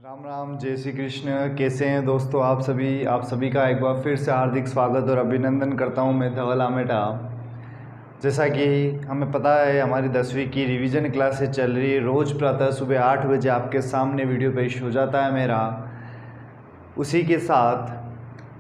राम राम, जय श्री कृष्ण। कैसे हैं दोस्तों आप सभी का एक बार फिर से हार्दिक स्वागत और अभिनंदन करता हूं मैं धवल आमेटा। जैसा कि हमें पता है हमारी 10वीं की रिवीजन क्लासेस चल रही है। रोज़ प्रातः सुबह 8 बजे आपके सामने वीडियो पेश हो जाता है मेरा। उसी के साथ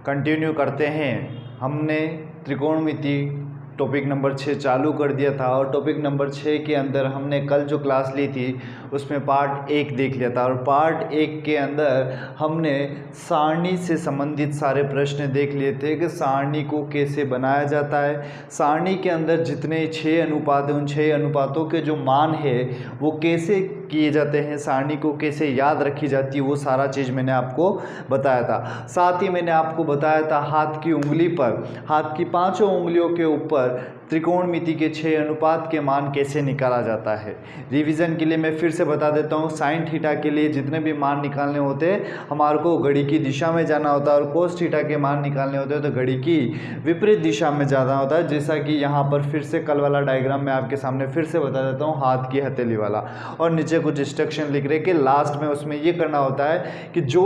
कंटिन्यू करते हैं। हमने त्रिकोणमिति टॉपिक नंबर 6 चालू कर दिया था और टॉपिक नंबर 6 के अंदर हमने कल जो क्लास ली थी उसमें पार्ट 1 देख लिया था और पार्ट 1 के अंदर हमने सारणी से संबंधित सारे प्रश्न देख लिए थे कि सारणी को कैसे बनाया जाता है। सारणी के अंदर जितने 6 अनुपात हैं उन 6 अनुपातों के जो मान है वो कैसे किए जाते हैं, सारणी को कैसे याद रखी जाती है, वो सारा चीज़ मैंने आपको बताया था। साथ ही मैंने आपको बताया था हाथ की उंगली पर, हाथ की 5 उंगलियों के ऊपर त्रिकोणमिति के 6 अनुपात के मान कैसे निकाला जाता है। रिवीजन के लिए मैं फिर से बता देता हूँ, साइन थीटा के लिए जितने भी मान निकालने होते हैं हमारे को घड़ी की दिशा में जाना होता है और कोस थीटा के मान निकालने होते हैं तो घड़ी की विपरीत दिशा में जाना होता है। जैसा कि यहाँ पर फिर से कल वाला डायग्राम मैं आपके सामने फिर से बता देता हूँ, हाथ की हथेली वाला, और नीचे कुछ इंस्ट्रक्शन लिख रहे कि लास्ट में उसमें ये करना होता है कि जो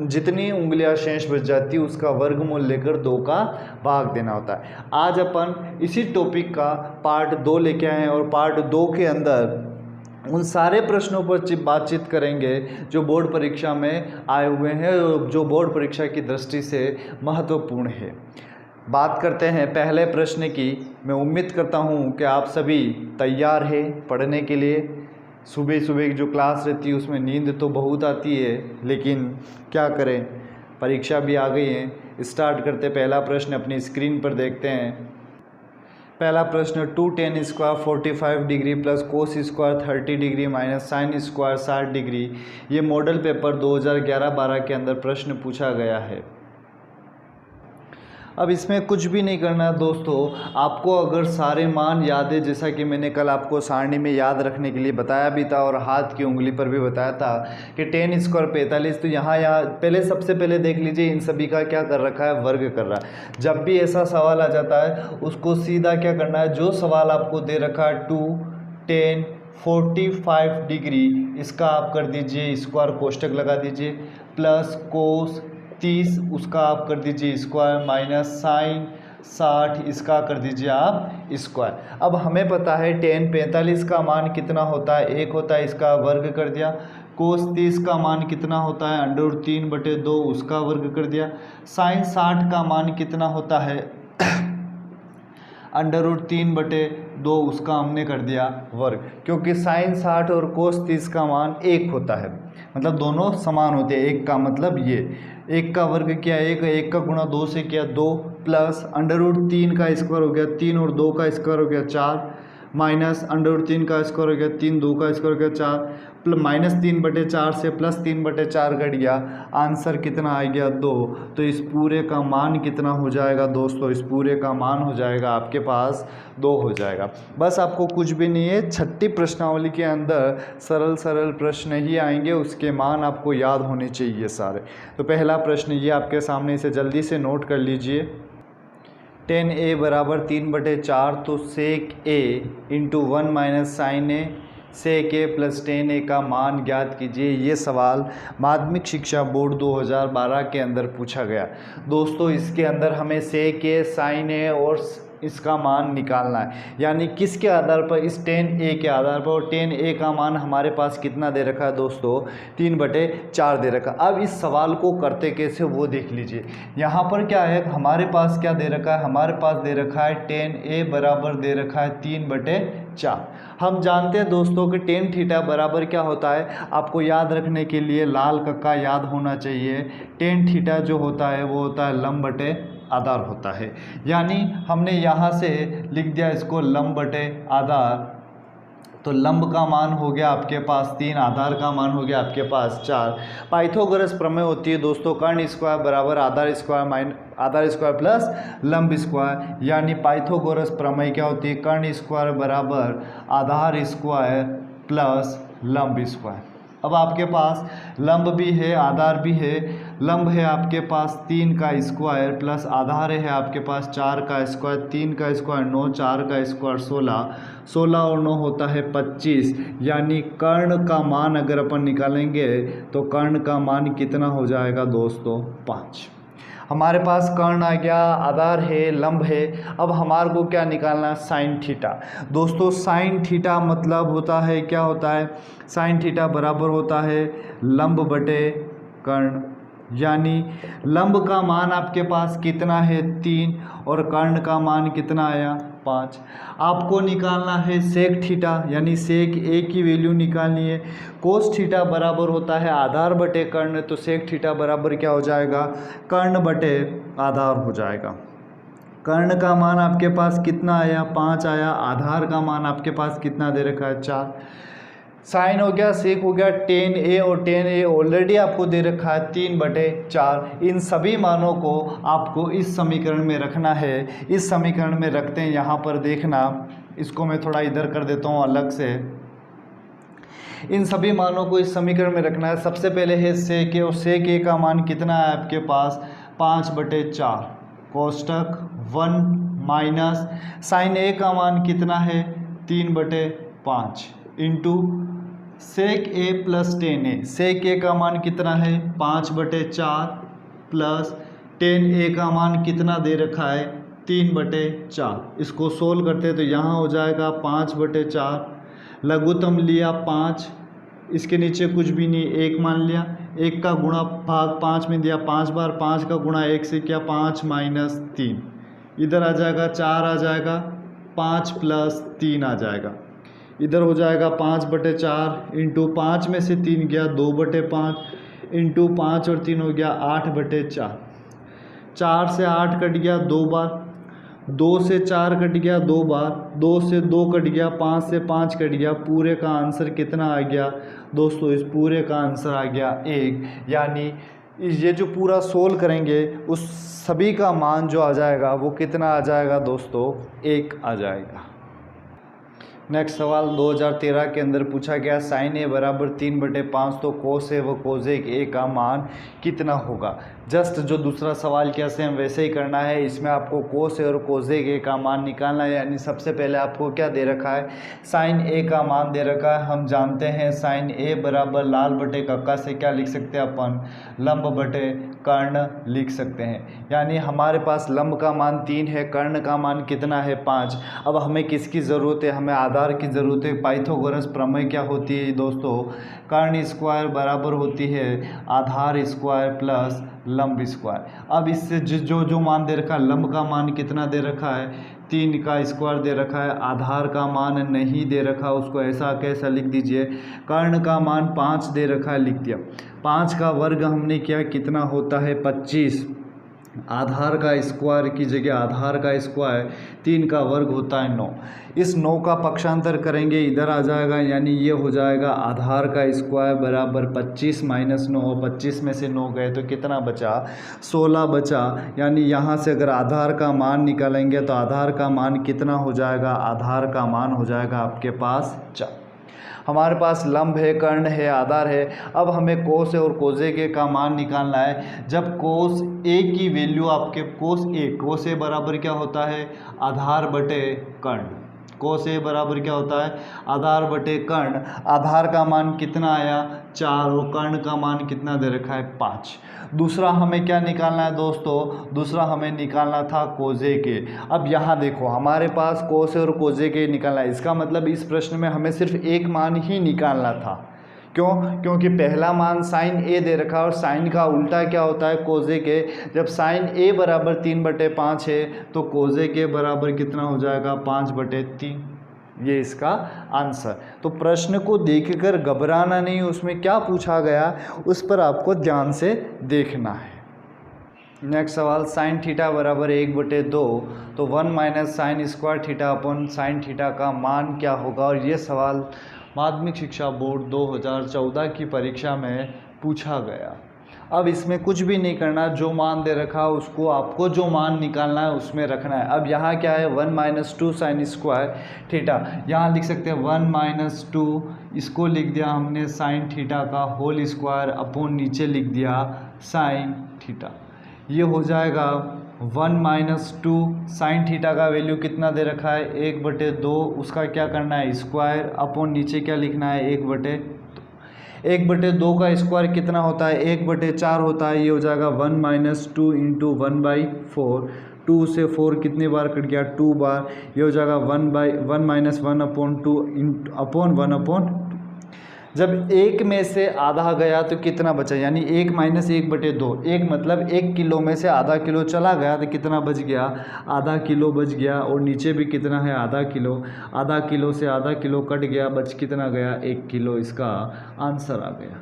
जितनी उंगलियां शेष बच जाती है उसका वर्गमूल लेकर 2 का भाग देना होता है। आज अपन इसी टॉपिक का पार्ट 2 लेके आए हैं और पार्ट 2 के अंदर उन सारे प्रश्नों पर बातचीत करेंगे जो बोर्ड परीक्षा में आए हुए हैं और जो बोर्ड परीक्षा की दृष्टि से महत्वपूर्ण है। बात करते हैं पहले प्रश्न की। मैं उम्मीद करता हूँ कि आप सभी तैयार हैं पढ़ने के लिए। सुबह सुबह की जो क्लास रहती है उसमें नींद तो बहुत आती है, लेकिन क्या करें, परीक्षा भी आ गई है। स्टार्ट करते पहला प्रश्न अपनी स्क्रीन पर देखते हैं। पहला प्रश्न 2 tan square 45 degree plus cos square 30 degree minus sine square 60 degree. ये मॉडल पेपर 2011-12 के अंदर प्रश्न पूछा गया है। अब इसमें कुछ भी नहीं करना है दोस्तों, आपको अगर सारे मान याद है, जैसा कि मैंने कल आपको सारणी में याद रखने के लिए बताया भी था और हाथ की उंगली पर भी बताया था कि tan स्क्वायर 45, तो यहाँ पहले सबसे पहले देख लीजिए इन सभी का क्या कर रखा है, वर्ग कर रहा है। जब भी ऐसा सवाल आ जाता है उसको सीधा क्या करना है, जो सवाल आपको दे रखा है 2 tan 45 डिग्री, इसका आप कर दीजिए स्क्वायर, कोष्टक लगा दीजिए, प्लस कोस 30 उसका आप कर दीजिए स्क्वायर, माइनस साइन 60 इसका कर दीजिए आप स्क्वायर। अब हमें पता है tan 45 का मान कितना होता है, 1 होता है, इसका वर्ग कर दिया। कोस 30 का मान कितना होता है, √3/2 उसका वर्ग कर दिया। साइन 60 का मान कितना होता है, √3/2 उसका हमने कर दिया वर्ग, क्योंकि साइन 60 और कोस 30 का मान 1 होता है, मतलब दोनों समान होते हैं। 1 का मतलब ये 1 का वर्ग किया 1, 1 का गुणा 2 से किया 2, प्लस √3 का स्क्वायर हो गया 3 और 2 का स्क्वायर हो गया 4, माइनस √3 का स्क्वायर हो गया 3, 2 का स्क्वायर हो गया 4, माइनस 3/4 से प्लस 3/4 घट गया, आंसर कितना आ गया 2। तो इस पूरे का मान कितना हो जाएगा दोस्तों, इस पूरे का मान हो जाएगा आपके पास 2 हो जाएगा। बस आपको कुछ भी नहीं है, छठी प्रश्नावली के अंदर सरल सरल प्रश्न ही आएंगे, उसके मान आपको याद होने चाहिए सारे। तो पहला प्रश्न ये आपके सामने, इसे जल्दी से नोट कर लीजिए। tan a बराबर 3/4, तो sec a into 1 minus sine A, sec a plus tan a का मान ज्ञात कीजिए। ये सवाल माध्यमिक शिक्षा बोर्ड 2012 के अंदर पूछा गया। दोस्तों इसके अंदर हमें sec a, sin a और इसका मान निकालना है, यानी किसके आधार पर, इस tan a के आधार पर। और tan a का मान हमारे पास कितना दे रखा है दोस्तों, 3/4 दे रखा। अब इस सवाल को करते कैसे वो देख लीजिए। यहाँ पर क्या है, हमारे पास क्या दे रखा है, हमारे पास दे रखा है tan a बराबर दे रखा है 3/4। हम जानते हैं दोस्तों कि tan थीटा बराबर क्या होता है, आपको याद रखने के लिए लाल कक्का याद होना चाहिए। tan थीटा जो होता है वो होता है लंब बटे आधार होता है, यानी हमने यहाँ से लिख दिया इसको लंब बटे आधार। तो लंब का मान हो गया आपके पास 3, आधार का मान हो गया आपके पास 4। पाइथागोरस प्रमेय होती है दोस्तों, कर्ण स्क्वायर बराबर आधार स्क्वायर माइनस आधार स्क्वायर प्लस लंब स्क्वायर, यानी पाइथागोरस प्रमेय क्या होती है, कर्ण स्क्वायर बराबर आधार स्क्वायर प्लस लंब स्क्वायर। अब आपके पास लंब भी है आधार भी है। लंब है आपके पास 3 का स्क्वायर प्लस आधार है आपके पास 4 का स्क्वायर, 3 का स्क्वायर 9, 4 का स्क्वायर 16, 16 और 9 होता है 25। यानी कर्ण का मान अगर अपन निकालेंगे तो कर्ण का मान कितना हो जाएगा दोस्तों? 5। हमारे पास कर्ण आ गया, आधार है, लंब है। अब हमारे को क्या निकालना है? Sine theta. दोस्तों साइन थीटा मतलब होता है, क्या होता है? साइन थीटा बराबर होता है लंब बटे कर्ण। यानी लंब का मान आपके पास कितना है? 3 और कर्ण का मान कितना आया? 5। आपको निकालना है सेक थीटा, यानी सेक ए की वैल्यू निकालनी है। कोस थीटा बराबर होता है आधार बटे कर्ण, तो सेक थीटा बराबर क्या हो जाएगा? कर्ण बटे आधार हो जाएगा। कर्ण का मान आपके पास कितना आया? 5 आया। आधार का मान आपके पास कितना दे रखा है? 4। साइन हो गया, सेक हो गया, टेन ए और टेन ए ऑलरेडी आपको दे रखा है 3/4। इन सभी मानों को आपको इस समीकरण में रखना है। इस समीकरण में रखते हैं, यहाँ पर देखना, इसको मैं थोड़ा इधर कर देता हूँ अलग से। इन सभी मानों को इस समीकरण में रखना है। सबसे पहले है सेक ए, और सेक ए का मान कितना है आपके पास? 5/4 कोष्टक 1 माइनस साइन ए का मान कितना है? 3/5 इंटू सेक ए प्लस टेन ए। सेक ए का मान कितना है? 5/4 प्लस टेन ए का मान कितना दे रखा है? 3/4। इसको सोल्व करते तो यहाँ हो जाएगा 5/4, लघुत्तम लिया 5, इसके नीचे कुछ भी नहीं, 1 मान लिया। 1 का गुणा भाग 5 में दिया 5 बार, 5 का गुणा 1 से किया 5 माइनस 3, इधर आ जाएगा 4 आ जाएगा, 5 प्लस 3 आ जाएगा, इधर हो जाएगा 5/4 इंटू 5 में से 3 गया 2/5 इंटू 5 और 3 हो गया 8/4। 4 से 8 कट गया 2 बार, 2 से 4 कट गया 2 बार, 2 से 2 कट गया, 5 से 5 कट गया। पूरे का आंसर कितना आ गया दोस्तों? इस पूरे का आंसर आ गया 1। यानी ये जो पूरा सोल्व करेंगे उस सभी का मान जो आ जाएगा वो कितना आ जाएगा दोस्तों? 1 आ जाएगा। नेक्स्ट सवाल 2013 के अंदर पूछा गया साइन ए बराबर 3/5, तो कोस ए व कोसेक ए का मान कितना होगा? जस्ट जो दूसरा सवाल किया सेम वैसे ही करना है। इसमें आपको कोस ए और कोसेक ए का मान निकालना है। यानी सबसे पहले आपको क्या दे रखा है? साइन ए का मान दे रखा है। हम जानते हैं साइन ए बराबर लाल बटे कक्का से क्या लिख सकते हैं अपन? लंब बटे कर्ण लिख सकते हैं। यानी हमारे पास लंब का मान 3 है, कर्ण का मान कितना है? 5। अब हमें किसकी ज़रूरत है? हमें आधार की ज़रूरत है। पाइथागोरस प्रमेय क्या होती है दोस्तों? कर्ण स्क्वायर बराबर होती है आधार स्क्वायर प्लस लंब स्क्वायर। अब इससे जो मान दे रखा है, लंब का मान कितना दे रखा है? 3 का स्क्वायर दे रखा है। आधार का मान नहीं दे रखा, उसको ऐसा कैसा लिख दीजिए? कर्ण का मान 5 दे रखा है, लिख दिया। 5 का वर्ग हमने किया, कितना होता है? 25। आधार का स्क्वायर की जगह आधार का स्क्वायर 3 का वर्ग होता है 9। इस 9 का पक्षांतर करेंगे, इधर आ जाएगा, यानी ये हो जाएगा आधार का स्क्वायर बराबर 25 माइनस 9। 25 में से 9 गए तो कितना बचा? 16 बचा। यानी यहाँ से अगर आधार का मान निकालेंगे तो आधार का मान कितना हो जाएगा? आधार का मान हो जाएगा आपके पास 4। हमारे पास लंब है, कर्ण है, आधार है। अब हमें कोस ए और कोसेक ए का मान निकालना है। जब कोस ए की वैल्यू आपके कोस ए बराबर क्या होता है? आधार बटे कर्ण। कोस ए बराबर क्या होता है? आधार बटे कर्ण। आधार का मान कितना आया? 4 और कर्ण का मान कितना दे रखा है? 5। दूसरा हमें क्या निकालना है दोस्तों? दूसरा हमें निकालना था कोसेक ए। अब यहाँ देखो हमारे पास कोस ए और कोसेक ए निकालना है। इसका मतलब इस प्रश्न में हमें सिर्फ एक मान ही निकालना था। क्यों? क्योंकि पहला मान साइन ए दे रखा और साइन का उल्टा क्या होता है? कोसेक ए। जब साइन ए बराबर 3/5 है तो कोसेक ए बराबर कितना हो जाएगा? 5/3। ये इसका आंसर। तो प्रश्न को देखकर घबराना नहीं, उसमें क्या पूछा गया उस पर आपको ध्यान से देखना है। नेक्स्ट सवाल साइन थीटा बराबर 1/2, तो 1 minus sine square theta upon sine theta का मान क्या होगा? और ये सवाल माध्यमिक शिक्षा बोर्ड 2014 की परीक्षा में पूछा गया। अब इसमें कुछ भी नहीं करना, जो मान दे रखा है उसको आपको जो मान निकालना है उसमें रखना है। अब यहाँ क्या है 1 - 2 sin स्क्वायर थीटा, यहाँ लिख सकते हैं 1 - 2, इसको लिख दिया हमने साइन थीटा का होल स्क्वायर अपॉन नीचे लिख दिया साइन थीटा। ये हो जाएगा 1 - 2 साइन थीटा का वैल्यू कितना दे रखा है 1/2, उसका क्या करना है स्क्वायर अपॉन नीचे क्या लिखना है 1/2 का स्क्वायर कितना होता है 1/4 होता है। ये हो जाएगा 1 - 2 × 1/4, 2 से 4 कितनी बार कट गया 2 बार। ये हो जाएगा 1 - 1/2 अपॉन 1/2। जब 1 में से आधा गया तो कितना बचा, यानी 1 - 1/2, 1 मतलब 1 किलो में से आधा किलो चला गया तो कितना बच गया, आधा किलो बच गया। और नीचे भी कितना है आधा किलो से आधा किलो कट गया, बच कितना गया 1 किलो। इसका आंसर आ गया,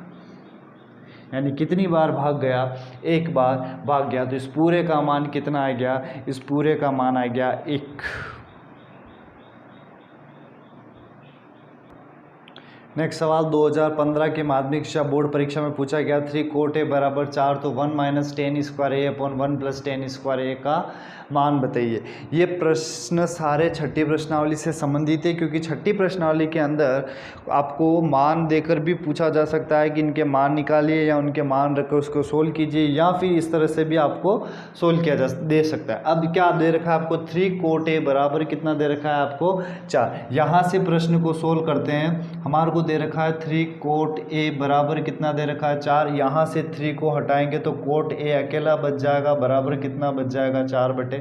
यानी कितनी बार भाग गया, एक बार भाग गया। तो इस पूरे का मान कितना आ गया, इस पूरे का मान आ गया 1। नेक्स्ट सवाल 2015 के माध्यमिक शिक्षा बोर्ड परीक्षा में पूछा गया 3 cot A = 4, तो 1 - 10 square A upon 1 + 10 square A का मान बताइए। ये प्रश्न सारे छठी प्रश्नावली से संबंधित है, क्योंकि छठी प्रश्नावली के अंदर आपको मान देकर भी पूछा जा सकता है कि इनके मान निकालिए या उनके मान रखकर उसको सोल्व कीजिए, या फिर इस तरह से भी आपको सोल्व किया दे सकता है। अब क्या दे रखा है आपको 3 cot A बराबर कितना दे रखा है आपको 4। यहाँ से प्रश्न को सोल्व करते हैं। हमारे को दे रखा है 3 cot A बराबर कितना दे रखा है 4। यहाँ से 3 को हटाएंगे तो cot A अकेला बच जाएगा, बराबर कितना बच जाएगा 4/3।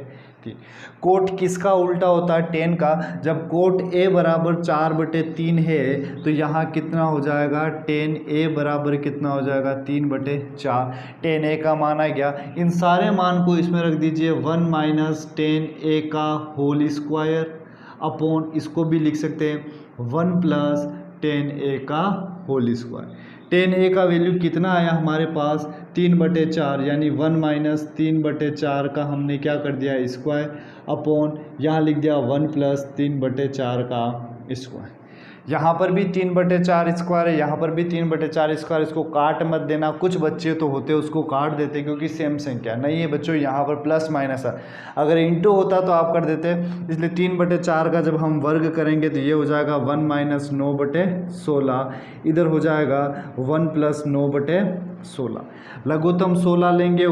कोट किसका उल्टा होता है 10 का। जब cot A बराबर 4/3 है तो यहाँ कितना हो जाएगा 10A बराबर कितना हो जाएगा 3/4। 10A का मान आ गया, इन सारे मान को इसमें रख दीजिए 1 - 10A का होल स्क्वायर अपॉन, इसको भी लिख सकते हैं 1 + 10A का होल स्क्वायर। 10A का वैल्यू कितना आया हमारे पास 3/4, यानी 1 - 3/4 का हमने क्या कर दिया स्क्वायर अपॉन, यहाँ लिख दिया 1 + 3/4 का स्क्वायर। यहाँ पर भी 3/4 स्क्वायर है, यहाँ पर भी 3/4 स्क्वायर। इसको काट मत देना, कुछ बच्चे तो होते उसको काट देते क्योंकि सेम संख्या नहीं है बच्चों, यहाँ पर प्लस माइनस है। अगर इंटू होता तो आप कर देते, इसलिए 3/4 का जब हम वर्ग करेंगे तो ये हो जाएगा 1 - 9/16, इधर हो जाएगा 1 + 9/16। लघुत्तम 16 लेंगे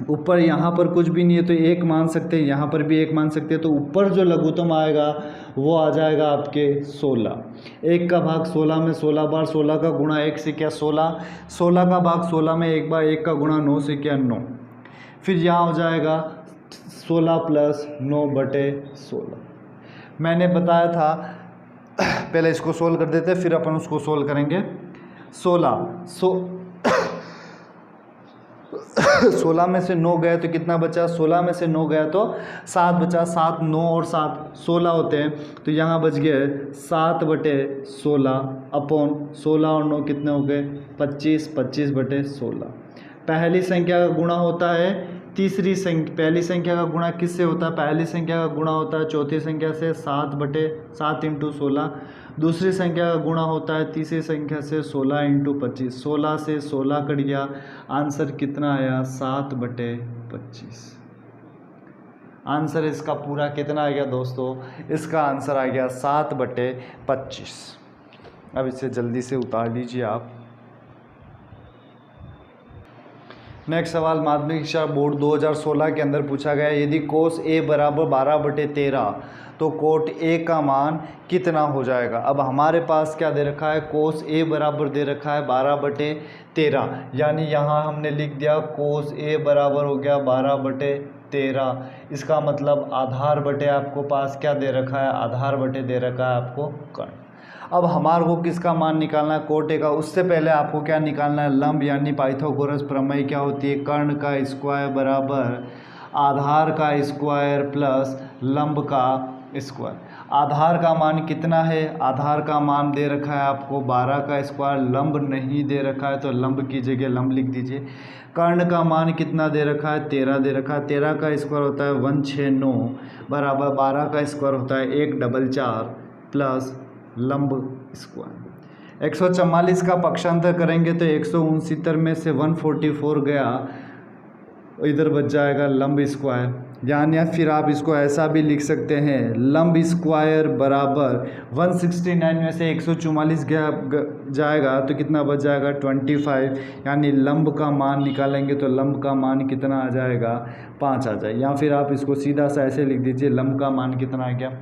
ऊपर यहाँ पर कुछ भी नहीं है तो 1 मान सकते हैं, यहाँ पर भी 1 मान सकते हैं, तो ऊपर जो लघुत्तम आएगा वो आ जाएगा आपके 16। 1 का भाग 16 में 16 बार, 16 का गुणा 1 से क्या 16, 16 का भाग 16 में 1 बार, 1 का गुणा 9 से क्या 9। फिर यहाँ हो जाएगा 16 + 9/16। मैंने बताया था पहले इसको सोल्व कर देते फिर अपन उसको सोल्व करेंगे। 16 में से 9 गया तो कितना बचा, 16 में से 9 गया तो 7 बचा। 7 9 और 7 16 होते हैं, तो यहाँ बच गए 7/16 अपॉन 16 और 9 कितने हो गए 25, 25/16। पहली संख्या का गुणा होता है तीसरी संख्या, पहली संख्या का गुणा किससे होता है, पहली संख्या का गुणा होता है चौथी संख्या से 7/7 × 16। दूसरी संख्या का गुणा होता है तीसरी संख्या से 16 × 25। 16 से 16 कट गया, आंसर कितना आया 7/25। आंसर इसका पूरा कितना आ गया दोस्तों, इसका आंसर आ गया 7/25। अब इसे जल्दी से उतार लीजिए आप। नेक्स्ट सवाल माध्यमिक शिक्षा बोर्ड 2016 के अंदर पूछा गया यदि cos A बराबर 12/13 तो cot A का मान कितना हो जाएगा। अब हमारे पास क्या दे रखा है cos A बराबर दे रखा है 12/13, यानी यहाँ हमने लिख दिया cos A बराबर हो गया 12/13। इसका मतलब आधार बटे आपको पास क्या दे रखा है, आधार बटे दे रखा है आपको कर्ण। अब हमारे को किसका मान निकालना है cot A का, उससे पहले आपको क्या निकालना है लंब, यानी पाइथागोरस प्रमेय क्या होती है, कर्ण का स्क्वायर बराबर आधार का स्क्वायर प्लस लंब का स्क्वायर। आधार का मान कितना है, आधार का मान दे रखा है आपको 12 का स्क्वायर, लंब नहीं दे रखा है तो लंब की जगह लंब लिख दीजिए। कर्ण का मान कितना दे रखा है 13 दे रखा है, 13 का स्क्वायर होता है 169 बराबर 12 का स्क्वायर होता है 144 प्लस लंब स्क्वायर। 144 का पक्षांतर करेंगे तो 169 में से 144 गया, इधर बच जाएगा लंब स्क्वायर। या फिर आप इसको ऐसा भी लिख सकते हैं, लंब स्क्वायर बराबर 169 में से 144 गया जाएगा तो कितना बच जाएगा 25, यानी लंब का मान निकालेंगे तो लंब का मान कितना आ जाएगा 5 आ जाए। या फिर आप इसको सीधा सा ऐसे लिख दीजिए, लंब का मान कितना आ गया 5।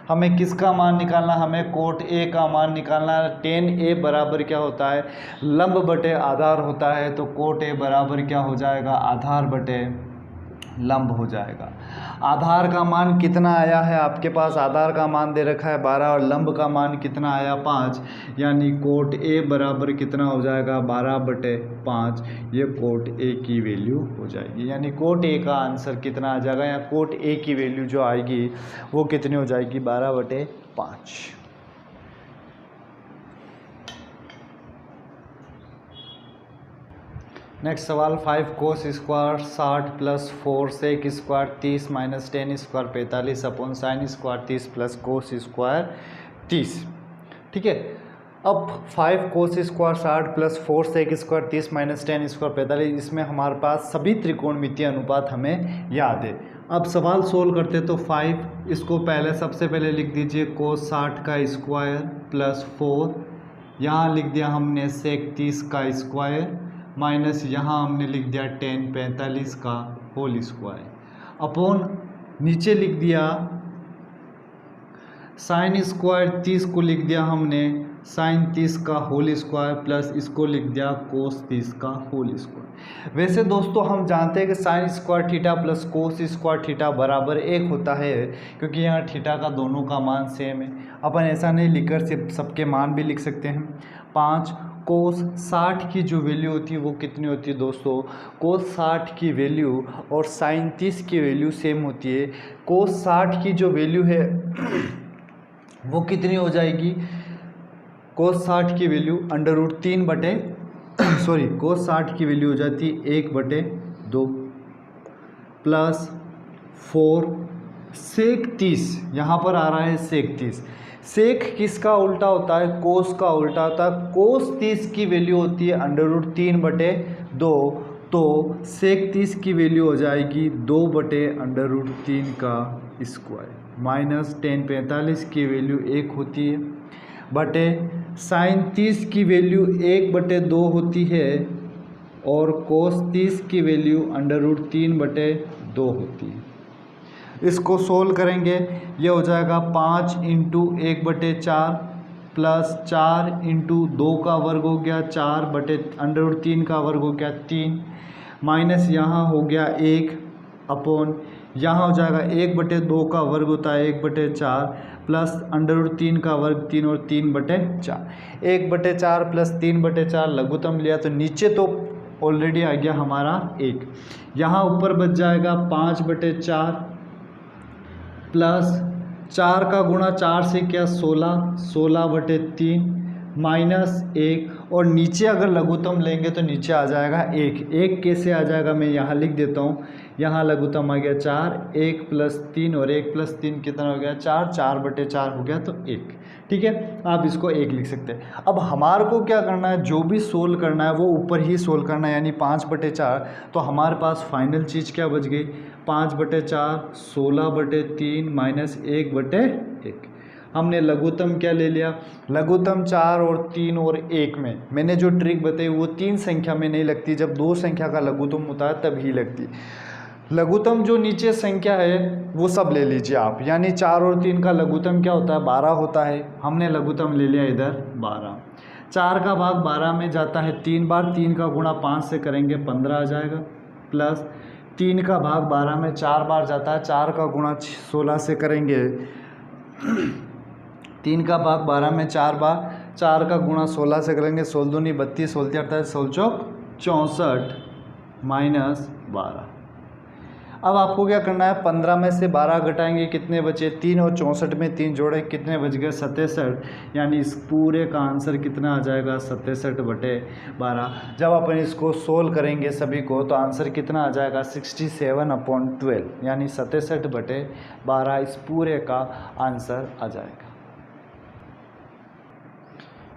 हमें किसका मान निकालना, हमें कोट ए का मान निकालना है। टेन ए बराबर क्या होता है, लंब बटे आधार होता है, तो कोट ए बराबर क्या हो जाएगा, आधार बटे लंब हो जाएगा। आधार का मान कितना आया है आपके पास, आधार का मान दे रखा है 12 और लंब का मान कितना आया 5, यानी कोट ए बराबर कितना हो जाएगा 12/5। ये कोट ए की वैल्यू हो जाएगी, यानी कोट ए का आंसर कितना आ जाएगा, या कोट ए की वैल्यू जो आएगी वो कितनी हो जाएगी 12/5। नेक्स्ट सवाल 5 cos square 60 plus 4 sec square 30 minus 10 square 45 upon sine square 30 plus cos square 30। ठीक है, अब 5 cos square 60 plus 4 sec square 30 minus 10 square 45, इसमें हमारे पास सभी त्रिकोणमितीय अनुपात हमें याद है। अब सवाल सोल्व करते तो 5, इसको पहले सबसे पहले लिख दीजिए कोस 60 का स्क्वायर प्लस 4, यहाँ लिख दिया हमने सेक 30 का स्क्वायर माइनस यहाँ हमने लिख दिया 10 45 का होल स्क्वायर अपॉन नीचे लिख दिया साइन स्क्वायर 30 को लिख दिया हमने साइन 30 का होल स्क्वायर प्लस इसको लिख दिया कोस 30 का होल स्क्वायर। वैसे दोस्तों हम जानते हैं कि sine square theta plus cos square theta बराबर 1 होता है, क्योंकि यहाँ थीटा का दोनों का मान सेम है। अपन ऐसा नहीं लिखकर सिर्फ सबके मान भी लिख सकते हैं। 5 कोस 60 की जो वैल्यू होती है वो कितनी होती है दोस्तों, कोस 60 की वैल्यू और साइन 30 की वैल्यू सेम होती है। कोस 60 की जो वैल्यू है वो कितनी हो जाएगी, कोस 60 की वैल्यू कोस 60 की वैल्यू हो जाती है 1/2 प्लस 4 सेक 30, यहाँ पर आ रहा है सेक 30। सेक किसका उल्टा होता है, कोस का उल्टा होता है। कोस 30 की वैल्यू होती है √3/2, तो सेक 30 की वैल्यू हो जाएगी 2/√3 का स्क्वायर माइनस 10 45 की वैल्यू 1 होती है बटे साइन 30 की वैल्यू 1/2 होती है और कोस 30 की वैल्यू √3/2 होती है। इसको सोल्व करेंगे, ये हो जाएगा 5 × 1/4 प्लस 4 × 2 का वर्ग हो गया 4/√3 का वर्ग हो गया 3 माइनस यहाँ हो गया 1 अपॉन यहाँ हो जाएगा 1/2 का वर्ग होता है 1/4 प्लस √3 का वर्ग 3 और 3/4। 1/4 प्लस 3/4 लघुत्तम लिया तो नीचे तो ऑलरेडी आ गया हमारा 1, यहाँ ऊपर बच जाएगा 5/4 प्लस 4 का गुणा 4 से क्या 16/3 माइनस 1, और नीचे अगर लघुत्तम लेंगे तो नीचे आ जाएगा 1 कैसे आ जाएगा, मैं यहाँ लिख देता हूँ। यहाँ लघुत्तम आ गया 4, 1 + 3 और 1 + 3 कितना हो गया 4, 4/4 हो गया तो 1। ठीक है, आप इसको 1 लिख सकते हैं। अब हमारे को क्या करना है, जो भी सोल्व करना है वो ऊपर ही सोल्व करना है, यानी 5/4। तो हमारे पास फाइनल चीज़ क्या बच गई, 5/4 16/3 माइनस 1/1। हमने लघुत्तम क्या ले लिया, लघुत्तम 4 और 3 और 1 में मैंने जो ट्रिक बताई वो 3 संख्या में नहीं लगती, जब 2 संख्या का लघुत्तम होता है तब ही लगती। लघुत्तम जो नीचे संख्या है वो सब ले लीजिए आप, यानी 4 और 3 का लघुत्तम क्या होता है 12 होता है। हमने लघुत्तम ले लिया इधर 12। 4 का भाग 12 में जाता है 3 बार, 3 का गुणा 5 से करेंगे 15 आ जाएगा, प्लस 3 का भाग 12 में 4 बार जाता है, 4 का गुणा 16 से करेंगे 3 का भाग 12 में 4 बार, 4 का गुणा 16 से करेंगे 16 दूनी 32, 16 38, 16 चौक 64 माइनस 12। अब आपको क्या करना है, 15 में से 12 घटाएंगे कितने बचे 3, और 64 में 3 जोड़े कितने बच गए 67, यानी इस पूरे का आंसर कितना आ जाएगा 67/12। जब अपन इसको सोल्व करेंगे सभी को तो आंसर कितना आ जाएगा 67/12, यानी 67/12 इस पूरे का आंसर आ जाएगा।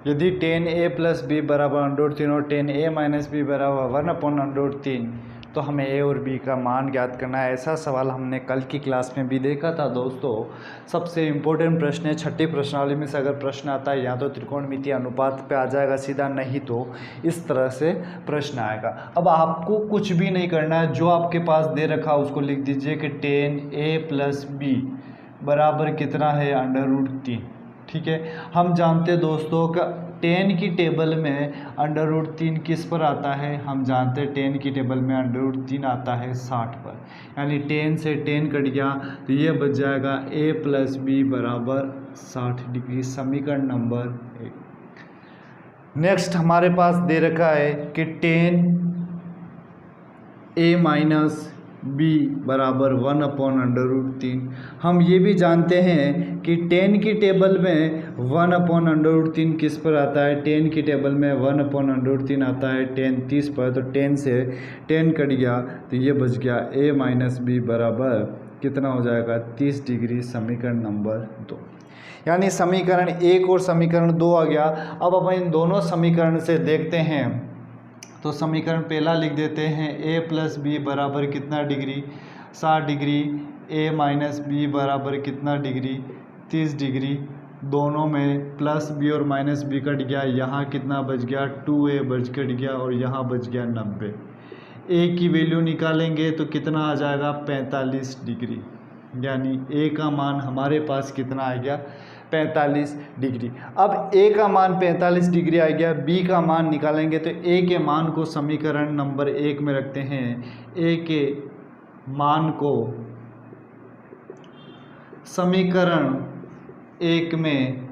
यदि tan a प्लस बी बराबर √3 और tan a माइनस बी बराबर 1/√3 तो हमें a और b का मान ज्ञात करना है। ऐसा सवाल हमने कल की क्लास में भी देखा था दोस्तों। सबसे इम्पोर्टेंट प्रश्न है, छठी प्रश्नावली में से अगर प्रश्न आता है या तो त्रिकोणमितीय अनुपात पे आ जाएगा सीधा, नहीं तो इस तरह से प्रश्न आएगा। अब आपको कुछ भी नहीं करना है, जो आपके पास दे रखा उसको लिख दीजिए कि tan a प्लस बी बराबर कितना है √3। ठीक है, हम जानते हैं दोस्तों का tan की टेबल में √3 किस पर आता है, हम जानते हैं tan की टेबल में √3 आता है 60 पर, यानी tan से tan कट गया तो ये बच जाएगा a प्लस बी बराबर 60 डिग्री, समीकरण नंबर 1। नेक्स्ट हमारे पास दे रखा है कि tan a माइनस b बराबर 1/√3। हम ये भी जानते हैं कि tan की टेबल में 1/√3 किस पर आता है, tan की टेबल में 1/√3 आता है tan 30 पर, तो tan से tan कट गया तो ये बच गया a माइनस बी बराबर कितना हो जाएगा 30 डिग्री, समीकरण नंबर 2। यानी समीकरण 1 और समीकरण 2 आ गया। अब अपन इन दोनों समीकरण से देखते हैं, तो समीकरण पहला लिख देते हैं a प्लस बी बराबर कितना degree 60 degree, a minus B बराबर कितना डिग्री 30 डिग्री, दोनों में प्लस बी और माइनस बी कट गया, यहाँ कितना बच गया 2a बच कट गया और यहाँ बच गया 90। a की वैल्यू निकालेंगे तो कितना आ जाएगा 45 डिग्री, यानी a का मान हमारे पास कितना आ गया 45 डिग्री। अब a का मान 45 डिग्री आ गया, b का मान निकालेंगे तो a के मान को समीकरण नंबर 1 में रखते हैं, a के मान को समीकरण 1 में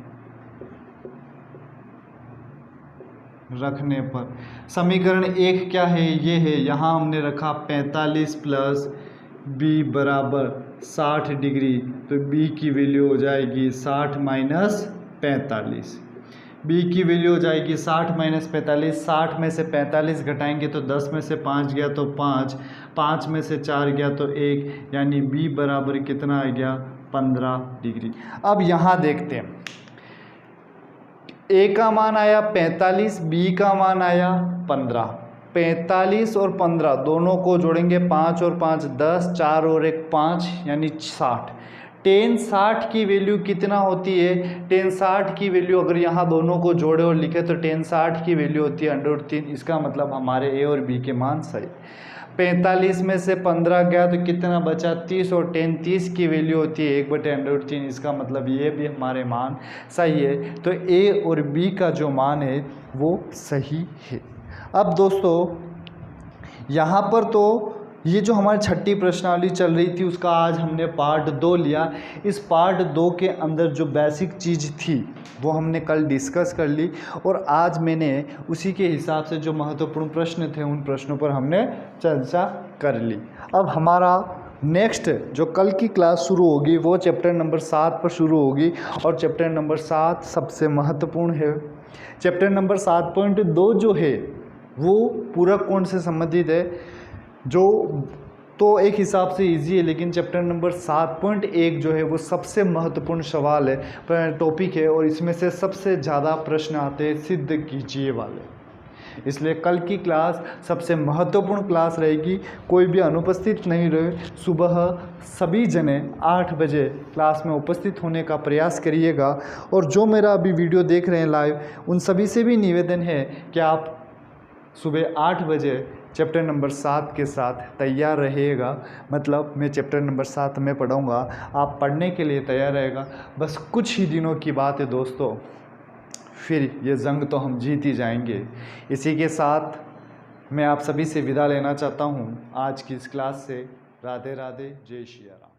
रखने पर समीकरण 1 क्या है, ये है, यहाँ हमने रखा 45 प्लस b बराबर 60 डिग्री, तो b की वैल्यू हो जाएगी 60 माइनस 45। b की वैल्यू हो जाएगी 60 माइनस 45। 60 में से 45 घटाएंगे तो 10 में से 5 गया तो 5, 5 में से 4 गया तो 1, यानी b बराबर कितना आ गया 15 डिग्री। अब यहाँ देखते हैं, a का मान आया 45, b का मान आया 15। 45 और 15 दोनों को जोड़ेंगे, 5 और 5 10, 4 और 1 5, यानी 60। tan 60 की वैल्यू कितना होती है, tan 60 की वैल्यू अगर यहाँ दोनों को जोड़े और लिखे तो tan 60 की वैल्यू होती है √3। इसका मतलब हमारे a और b के मान सही। 45 में से 15 गया तो कितना बचा 30, और tan 30 की वैल्यू होती है 1/√3। इसका मतलब ये भी हमारे मान सही है, तो a और b का जो मान है वो सही है। अब दोस्तों यहाँ पर तो ये जो हमारी छठी प्रश्नावली चल रही थी उसका आज हमने पार्ट 2 लिया। इस पार्ट 2 के अंदर जो बेसिक चीज़ थी वो हमने कल डिस्कस कर ली, और आज मैंने उसी के हिसाब से जो महत्वपूर्ण प्रश्न थे उन प्रश्नों पर हमने चर्चा कर ली। अब हमारा नेक्स्ट जो कल की क्लास शुरू होगी वो चैप्टर नंबर 7 पर शुरू होगी, और चैप्टर नंबर 7 सबसे महत्वपूर्ण है। चैप्टर नंबर 7.2 जो है वो पूरक कोण से संबंधित है, जो तो एक हिसाब से इजी है, लेकिन चैप्टर नंबर 7.1 जो है वो सबसे महत्वपूर्ण सवाल है, टॉपिक है, और इसमें से सबसे ज़्यादा प्रश्न आते हैं सिद्ध कीजिए वाले। इसलिए कल की क्लास सबसे महत्वपूर्ण क्लास रहेगी। कोई भी अनुपस्थित नहीं रहे, सुबह सभी जने 8 बजे क्लास में उपस्थित होने का प्रयास करिएगा। और जो मेरा अभी वीडियो देख रहे हैं लाइव, उन सभी से भी निवेदन है कि आप सुबह 8 बजे चैप्टर नंबर 7 के साथ तैयार रहिएगा। मतलब मैं चैप्टर नंबर 7 में पढ़ाऊँगा, आप पढ़ने के लिए तैयार रहेगा। बस कुछ ही दिनों की बात है दोस्तों, फिर ये जंग तो हम जीत ही जाएंगे। इसी के साथ मैं आप सभी से विदा लेना चाहता हूँ आज की इस क्लास से। राधे राधे, जय श्री राम।